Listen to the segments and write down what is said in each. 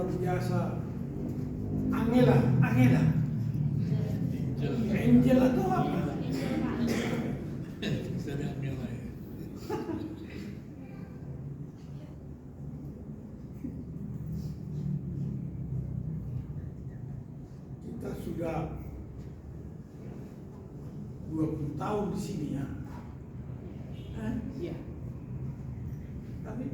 luar biasa. Angela, Angel atau apa? Sedang nilai. Kita sudah 20 tahun di sini ya. Iya. Tapi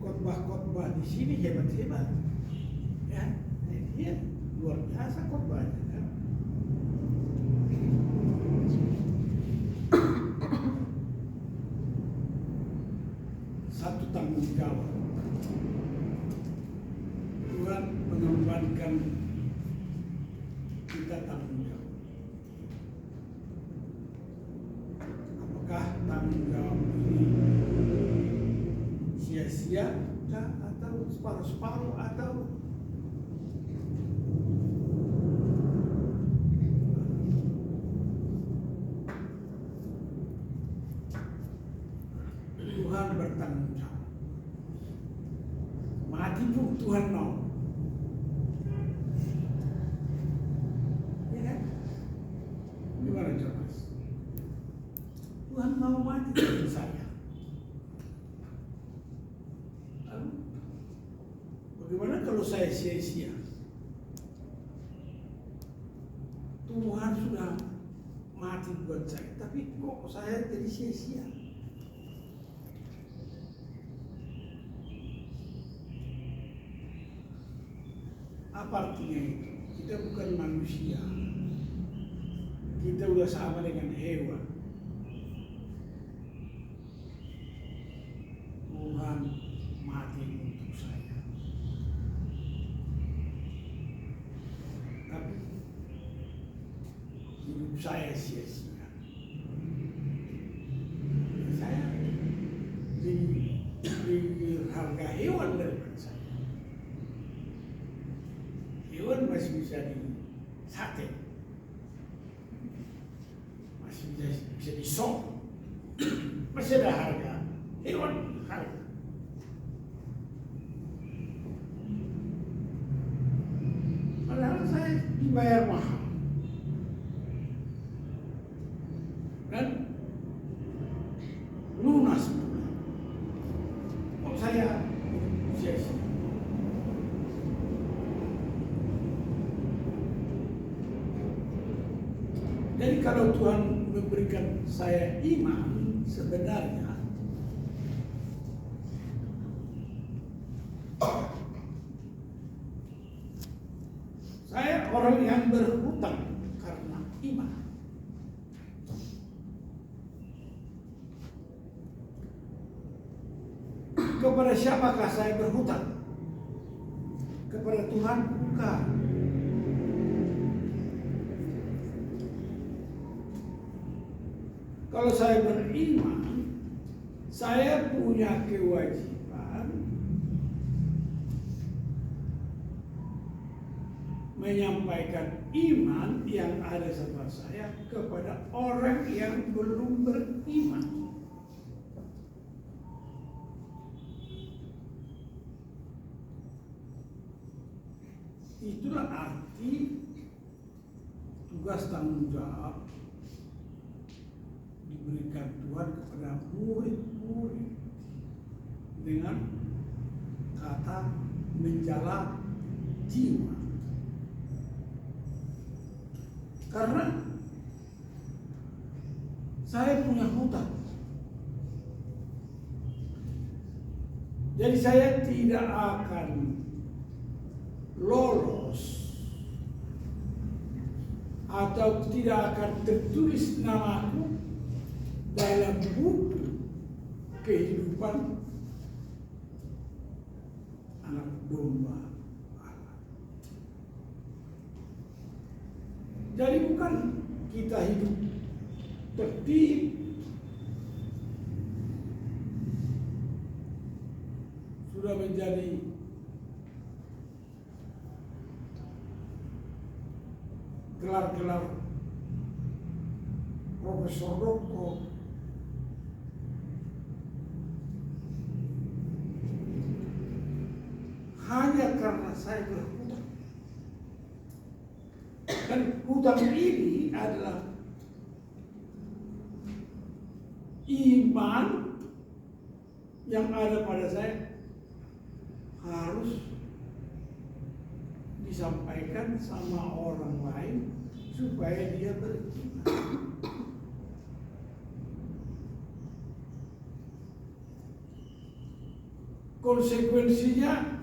khotbah-khotbah di sini hebat-hebat. Ya, dia luar biasa khotbahnya. Ya. Satu tanggung jawab. Tuhan mengembalikan kita tanggung jawab. Apakah tanggung jawab ini sia-sia atau separuh-separuh atau Tuhan bertanggung jawab. Mati pun Tuhan mau. Ya kan? Gimana Jonas? Tuhan mau mati dari saya. Lalu, bagaimana kalau saya sia-sia? Tuhan sudah mati buat saya, tapi kok saya jadi sia-sia? Apa artinya itu? Kita bukan manusia. Kita udah sama dengan hewan. Tuhan mati untuk saya. Tapi hidup saya sia-sia. Saya lebih harga hewan daripada saya. Hewan masih bisa di sate, masih bisa di sop, masih ada harga. Hewan harga. Padahal saya dibayar mahal dan lunas. Kok saya sia-sia? Jadi kalau Tuhan memberikan saya iman, sebenarnya saya orang yang berhutang karena iman. Kepada siapakah saya berhutang? Kepada Tuhan? Bukan. Kalau saya beriman, saya punya kewajiban menyampaikan iman yang ada sama saya kepada orang yang belum beriman. Itulah arti tugas tanggung jawab diberikan Tuhan kepada murid-murid dengan kata menjala jiwa. Karena saya punya hutang. Jadi saya tidak akan lolos atau tidak akan tertulis namaku dalam buku kehidupan anak domba Allah. Jadi bukan kita hidup tertib, sudah menjadi gelar-gelar profesor doktor, hanya karena saya berhutang. Dan hutang ini adalah iman yang ada pada saya harus disampaikan sama orang lain supaya dia beriman. Konsekuensinya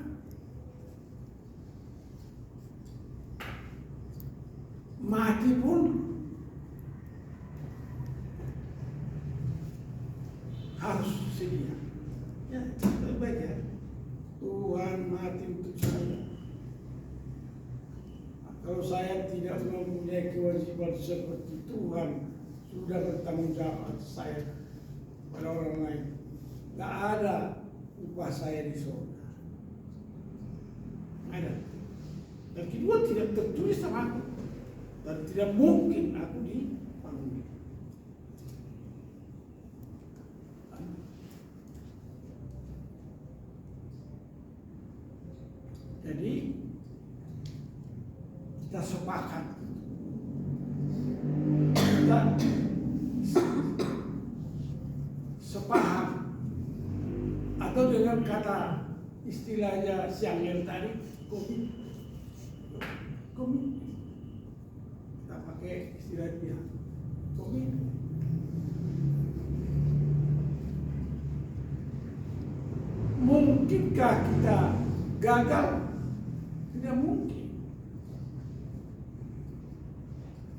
mati pun harus sedia. Ya, baik ya. Tuhan mati untuk saya. Kalau saya tidak mempunyai kewajiban seperti Tuhan sudah bertanggung jawab saya pada orang lain, nggak ada upah saya di surga. Ada. Dan kedua tidak tertulis sama aku. Dan tidak mungkin aku dipanggil. Jadi kita sepakat, kita sepaham, atau dengan kata istilahnya Siangel tadi, komit. Kita pakai istilah dia, komit. Mungkinkah kita gagal? Tidak mungkin.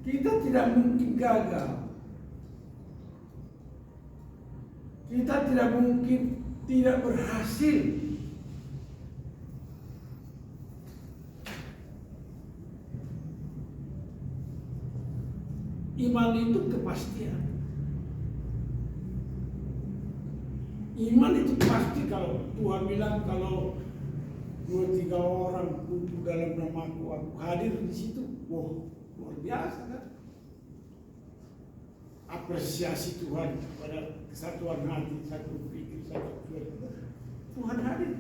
Kita tidak mungkin gagal. Kita tidak mungkin tidak berhasil. Iman itu kepastian. Iman itu pasti. Kalau Tuhan bilang kalau 2-3 orang kumpul dalam namaku, aku hadir di situ. Wow, luar biasa kan? Apresiasi Tuhan pada kesatuan hati, satu pikir, satu tujuan. Tuhan hadir.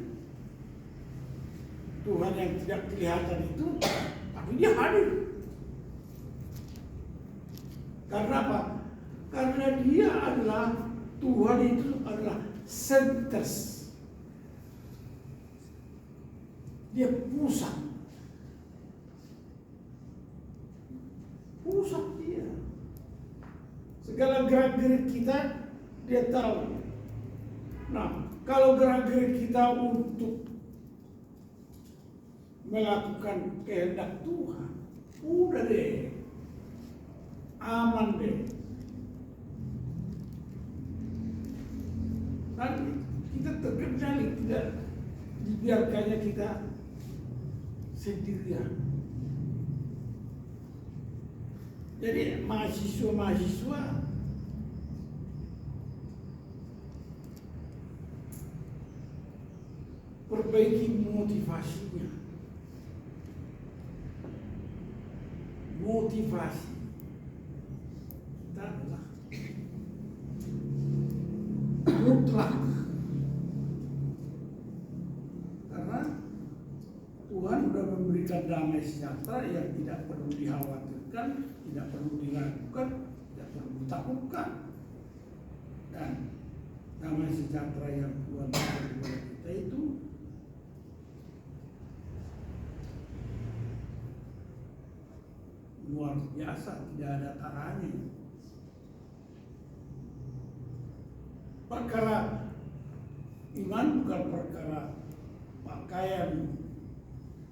Tuhan yang tidak kelihatan itu, tapi dia hadir. Karena apa? Karena dia adalah, Tuhan itu adalah senters. Dia pusat. Pusat dia. Segala gerak-gerik kita, dia tahu. Nah, kalau gerak-gerik kita untuk melakukan kehendak Tuhan, udah deh. Aman deh. Nanti kita terkendali, tidak dibiarkannya kita sendirian. Jadi mahasiswa perbaiki motivasinya. Motivasi kita adalah mutlak. Karena Tuhan sudah memberikan damai sejahtera yang tidak perlu dikhawatirkan, tidak perlu diragukan, tidak perlu ditakutkan. Dan damai sejahtera yang Tuhan berikan kepada kita itu luar biasa, tidak ada taranya. Perkara iman bukan perkara pakaian,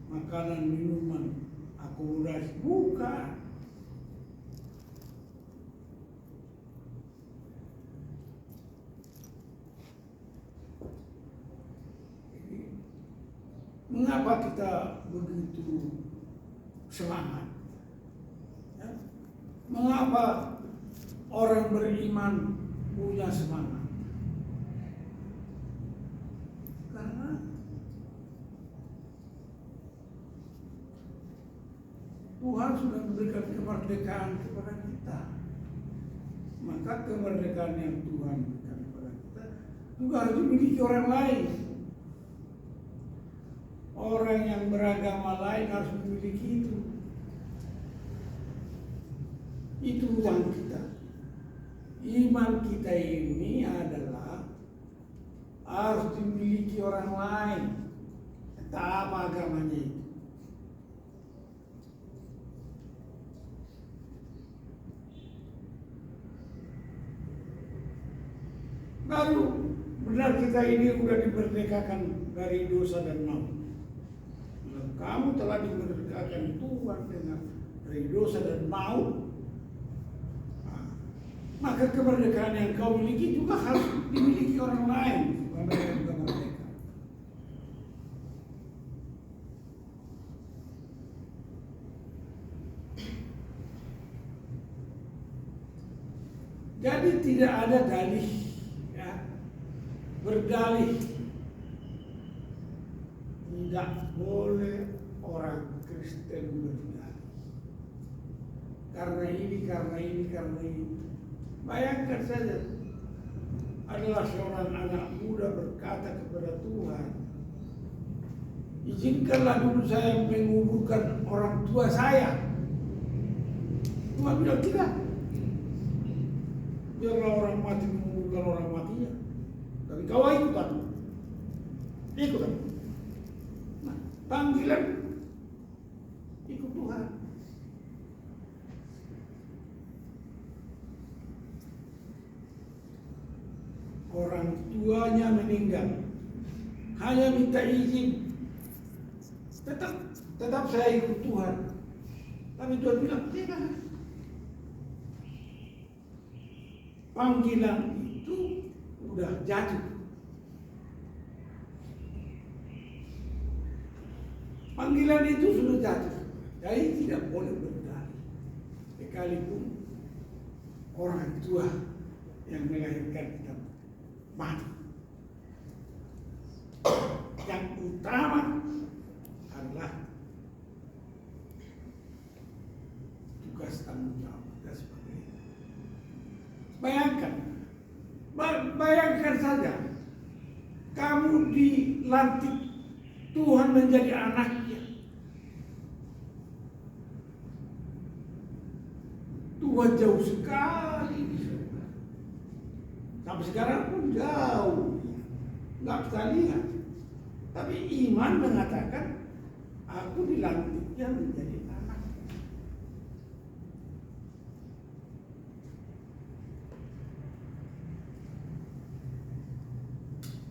makanan, minuman, akomodasi, bukan. Mengapa kita begitu semangat? Ya? Mengapa orang beriman punya semangat? Karena Tuhan sudah memberikan kemerdekaan kepada kita. Maka kemerdekaan yang Tuhan berikan kepada kita juga harus dimiliki orang lain. orang yang beragama lain harus memiliki itu. Itu hutang kita. Iman kita ini adalah harus dimiliki orang lain. Entah apa agamanya itu. Baru benar kita ini sudah dimerdekakan dari dosa dan maut. Kamu telah dimerdekakan Tuhan dari dosa dan maut. Maka kemerdekaan yang kau miliki juga harus dimiliki orang lain supaya mereka juga merdeka. Jadi tidak ada dalih, ya, berdalih. Tidak boleh orang Kristen berdalih. Karena ini, karena ini, karena ini. Bayangkan saja, adalah seorang anak muda berkata kepada Tuhan, izinkanlah dulu saya menguburkan orang tua saya. Tuhan bilang tidak. Biarlah orang mati menguburkan orang matinya. Tapi kau ikutan. Ikutan. Nah, panggilan ikut Tuhan. Orang tuanya meninggal, hanya minta izin, tetap saya ikut Tuhan. Tapi Tuhan bilang tidak. Panggilan itu udah jatuh. Panggilan itu sudah jatuh, jadi tidak boleh berdalih. Sekalipun orang tua yang melahirkan kita mati. Yang utama adalah tugas tanggung jawab kita sebagai. Bayangkan saja, kamu dilantik Tuhan menjadi anaknya. Tuhan jauh sekali di surga. Sampai sekarang pun jauh, nggak bisa lihat. Tapi iman mengatakan, aku dilantiknya menjadi anak.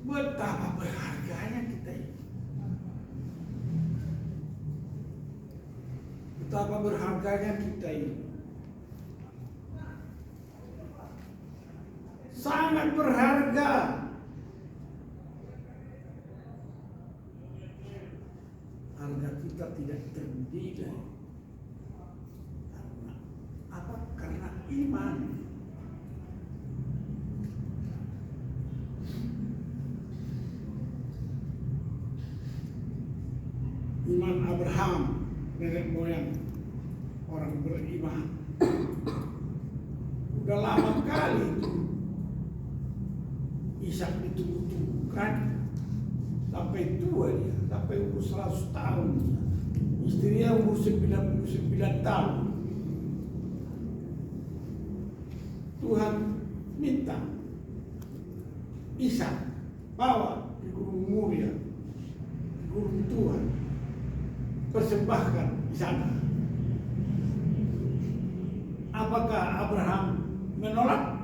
Betapa berharganya kita ini. Betapa berharganya kita ini. Sangat berharga. Harga kita tidak ternilai. Karena apa? Karena iman. Iman Abraham, nenek moyang orang beriman. Udah lama kali itu Ishak ditunggu-tunggukan sampai tua dia, sampai umur 100 tahun. Istrinya umur 99 tahun. Tuhan minta Ishak bawa di Gunung Muria, di Gunung Tuhan, persembahkan di sana. Apakah Abraham menolak?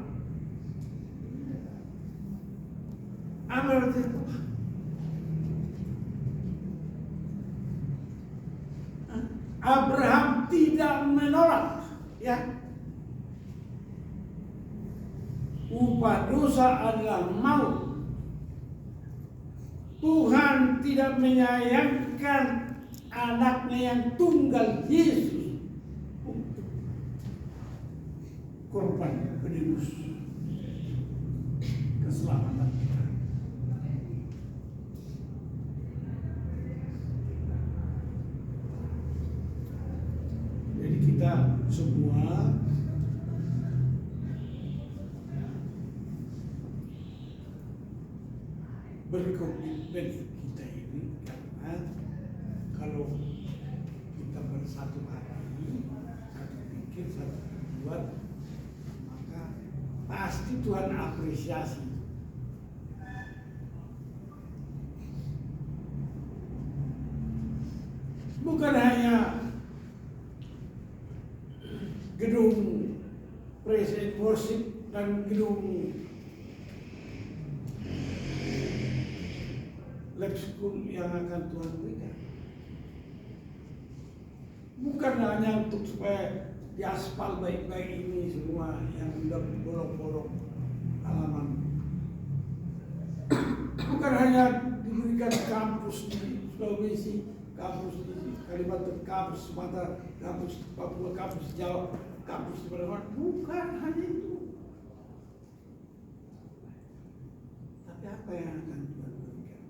Abraham tidak menolak, ya. Upah dosa adalah maut. Tuhan tidak menyayangkan anaknya yang tunggal, Yesus, untuk korban penebus keselamatan kita. Jadi kita semua berkomitmen kita ini karena kalau kita bersatu hati, satu pikir, satu tujuan, maka pasti Tuhan apresiasi. Bukan hanya gedung praise and worship dan gedung lab school yang akan Tuhan berikan. Bukan hanya untuk supaya diaspal baik-baik ini semua yang udah bolong-bolong halaman. Bukan hanya diberikan kampus di Sulawesi, kampus di Kalimantan, kampus Sumatera, kampus Papua, kampus Jawa, kampus di mana-mana. Bukan hanya itu. Tapi apa yang akan Tuhan berikan?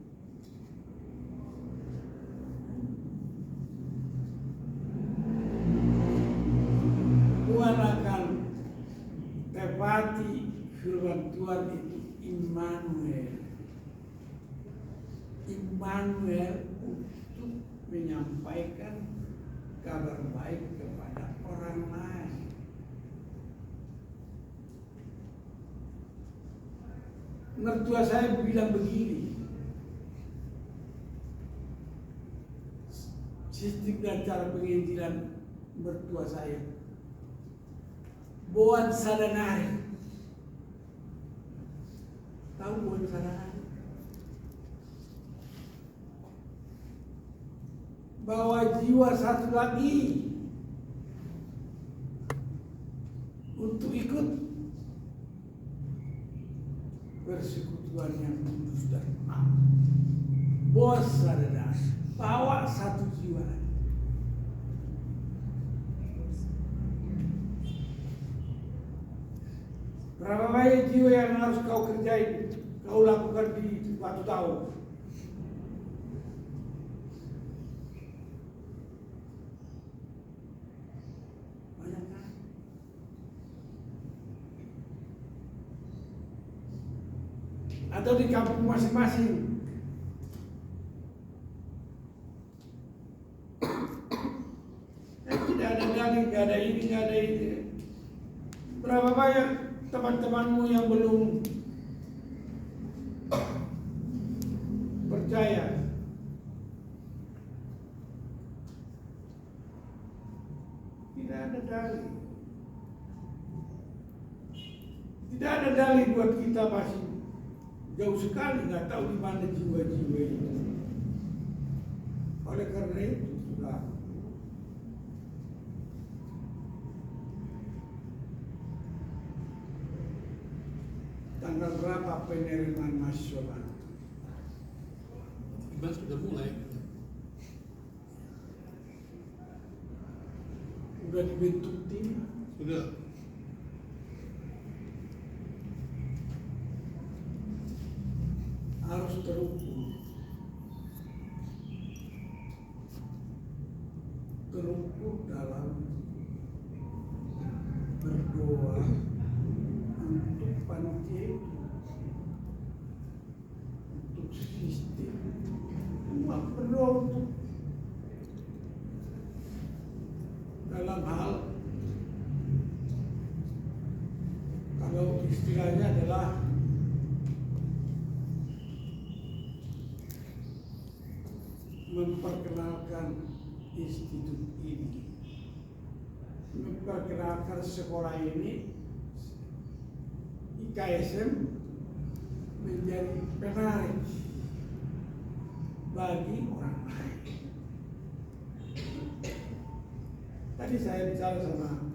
Tuhan akan tepati firman Tuhan itu Immanuel. Immanuel untuk menyampaikan kabar baik kepada orang lain. Mertua saya bilang begini, sistem dan cara penginjilan mertua saya, Boan Sadanari. Tahu Boan Sadanari? Bawa jiwa satu lagi untuk ikut persekutuan yang kudus dan aman. Bos saudara, bawa satu jiwa lagi. Berapa banyak jiwa yang harus kau kerjain, kau lakukan di waktu tahun? Atau di kampung masing-masing. Tidak ada dalih, tidak ada ini, tidak ada ini. Berapa banyak teman-temanmu yang belum percaya? Tidak ada dalih. Tidak ada dalih buat kita masih jauh sekali, nggak tahu di mana jiwa-jiwa itu. Oleh karena itu sudah tanggal berapa penerimaan mahasiswa? Iban sudah mulai. Sudah dibentuk tim? Sudah. Harus terukur dalam berdoa untuk panitia, untuk sistem, semua berdoa untuk dalam hal, kalau istilahnya adalah memperkenalkan institut ini, memperkenalkan sekolah ini, IKSM menjadi penarik bagi orang lain. Tadi saya bicara sama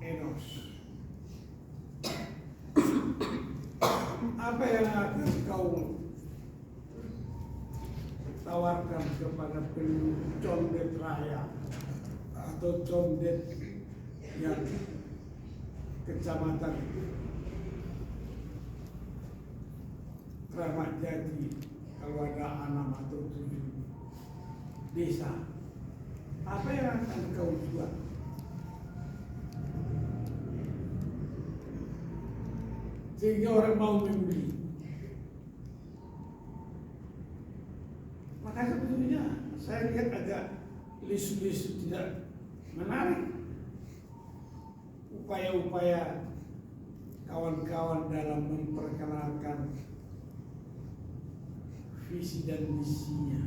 Enos. Apa yang akan kau tawarkan kepada condet raya atau condet yang kecamatan Kramat Jati, kalau ada 6 atau 7 desa, apa yang akan kau jual? Sehingga orang mau membeli. saya lihat agak lisu-lisu, tidak menarik upaya-upaya kawan-kawan dalam memperkenalkan visi dan misinya.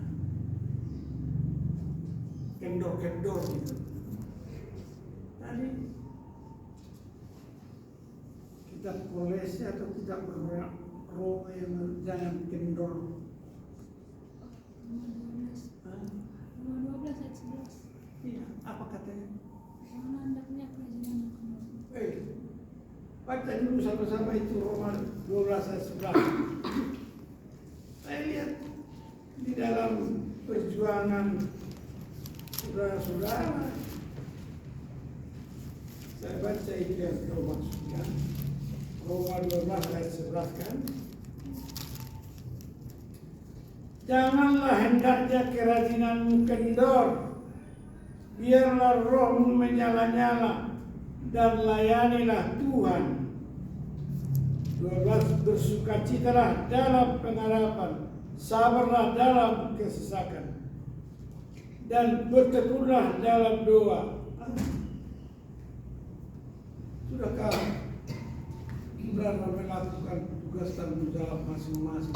Kendor-kendor gitu. Tadi kitab Kolese atau kitab Roma yang jangan kendor. Roma 12 ayat 11. Iya, apa katanya? Jangan hendaknya kerajaan Baca dulu sama-sama itu Roma 12 ayat 11. Saya lihat di dalam perjuangan saudara-saudara, saya baca itu yang kau maksudkan, Roma 12 ayat 11 kan. Janganlah hendaknya kerajinanmu kendor, biarlah rohmu menyala-nyala dan layanilah Tuhan. 12 Bersukacitalah dalam pengharapan, sabarlah dalam kesesakan, dan bertekunlah dalam doa. Sudahkah kita melakukan tugas tanggung jawab masing-masing?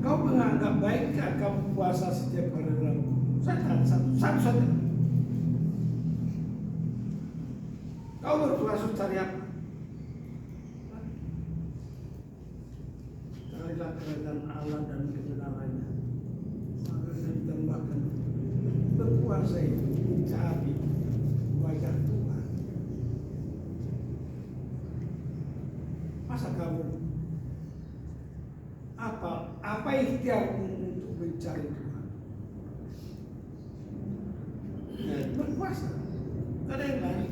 Kau menganggap baikkah kamu puasa setiap hari Rabu? Saya tanya satu saja. Kau berpuasa cari apa? Carilah kerajaan Allah dan kebenarannya. Maka ditambahkan berpuasa itu mencari wajah Tuhan. Masa kamu apa ikhtiarmu untuk mencari Tuhan? Ya, berpuasa. Tidak ada yang lain.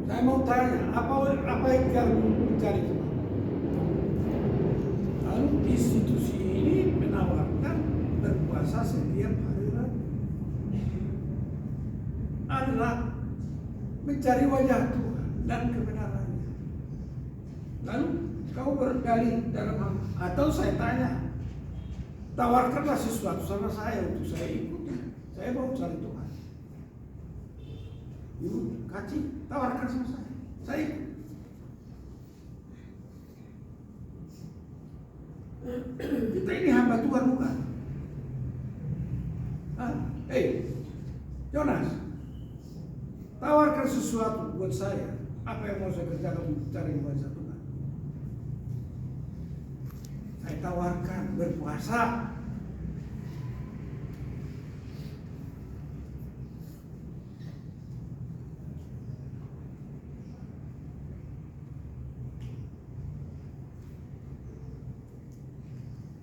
Saya mau tanya, apa ikhtiarmu mencari Tuhan? Lalu institusi ini menawarkan berpuasa setiap hari Rabu. Adalah mencari wajah Tuhan dan kebenarannya. Lalu kau berdalih dalam hal, atau saya tanya, tawarkanlah sesuatu sama saya untuk saya ikuti. Saya mau cari Tuhan. Yuk, kaci, tawarkan sama saya. Saya ikut. Kita ini hamba Tuhan bukan? Jonas, tawarkan sesuatu buat saya. Apa yang mau saya kerjakan untuk cari wajah Tuhan? Saya tawarkan berpuasa.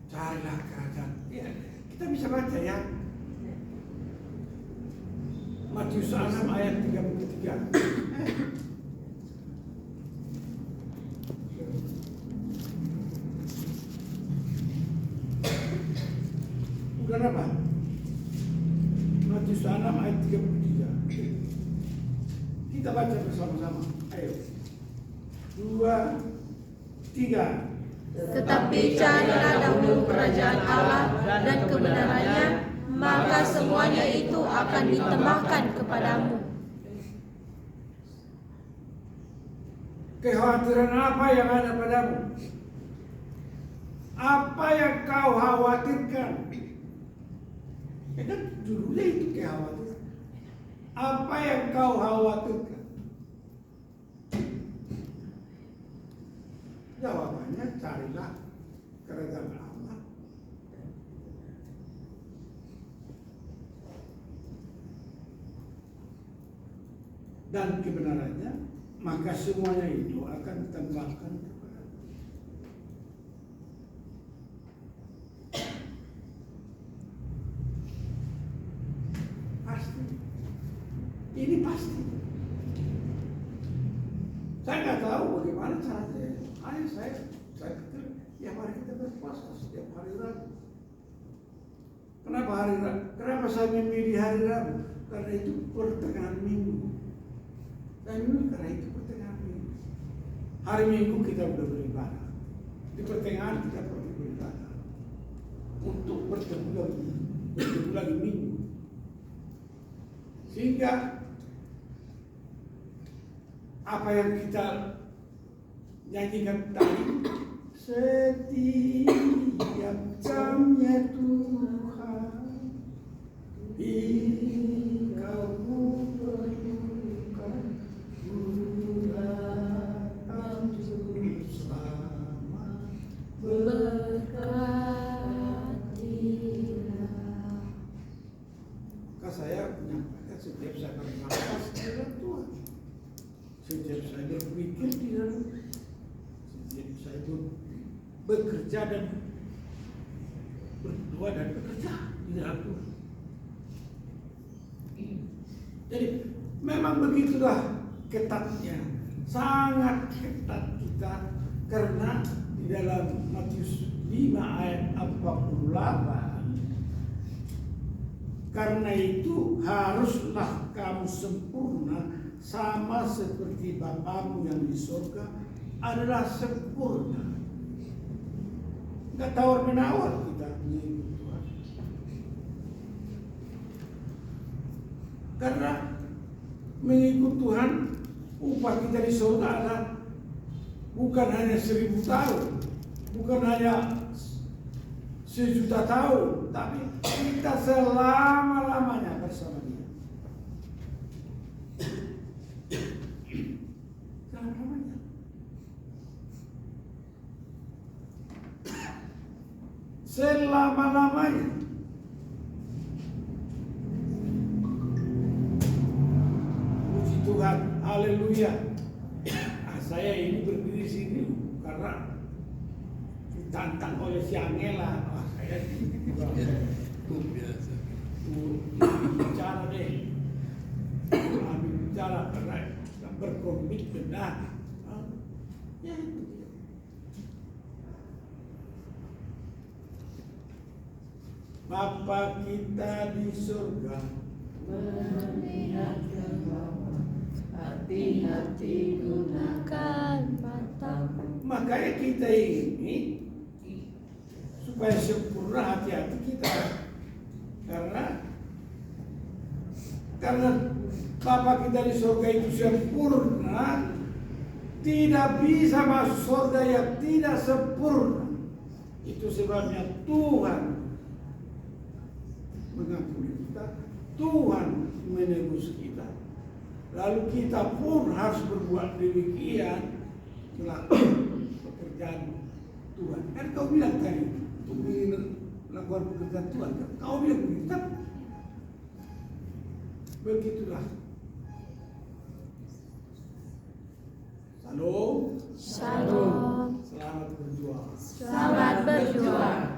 Carilah kerajaan. Ya, kita bisa baca ya. Matius 6 ayat 33. Bukan apa? Matius 6 ayat 33. Kita baca bersama-sama. Ayo. 2, 3. Tetapi carilah dahulu kerajaan Allah dan kebenarannya, maka semuanya itu akan ditambahkan kepadamu. Kekhawatiran apa yang ada padamu? Apa yang kau khawatirkan? Kan judulnya itu kekhawatiran. Apa yang kau khawatirkan? Jawabannya carilah kerajaan Allah. Dan kebenarannya, maka semuanya itu akan ditambahkan kepadamu. Pasti. Ini pasti. Saya nggak tahu bagaimana caranya. Saya pikir tiap hari kita berpuasa, setiap hari Rabu. Kenapa hari Rabu? Kenapa saya memilih hari Rabu? Karena itu pertengahan minggu. Saya memilih karena itu pertengahan minggu. Hari Minggu kita sudah beribadah. Di pertengahan kita perlu beribadah. Untuk bertemu lagi minggu. Sehingga apa yang kita nyanyikan tadi, setiap jamnya Tuhan Engkau perlukan, datang bersama Berkatilah. Maka saya menyampaikan setiap saya bernafas di dalam Tuhan, setiap saya berpikir di dalam, setiap saya bekerja dan berdoa dan bekerja di dalam Tuhan. Jadi memang begitulah ketatnya, sangat ketat kita, karena di dalam Matius 5 ayat 48, karena itu haruslah kamu sempurna sama seperti Bapamu yang di surga adalah sempurna. Enggak tawar-menawar kita mengikut Tuhan. Karena mengikut Tuhan, upah kita di surga adalah bukan hanya 1000 tahun, bukan hanya 1.000.000 tahun, tapi kita selama-lamanya bersama Dia. Selama-lamanya. Selama-lamanya. Puji Tuhan, haleluya. Saya ini berdiri sini karena ditantang oleh si Angela. Saya biasa. bicara deh, ambil bicara karena berkomit benar. Ya itu dia. Bapa kita di surga, Melihat ke bawah, hati-hati gunakan matamu. makanya kita ini supaya sempurna hati-hati kita, karena Bapa kita di surga itu sempurna, tidak bisa masuk surga yang tidak sempurna. Itu sebabnya Tuhan mengampuni kita, Tuhan menebus kita. Lalu kita pun harus berbuat demikian melakukan pekerjaan Tuhan. Kan kau bilang tadi, untuk melakukan pekerjaan Tuhan, kan kau bilang begitu. Begitulah. Salam. Shalom. Selamat berjuang. Selamat berjuang.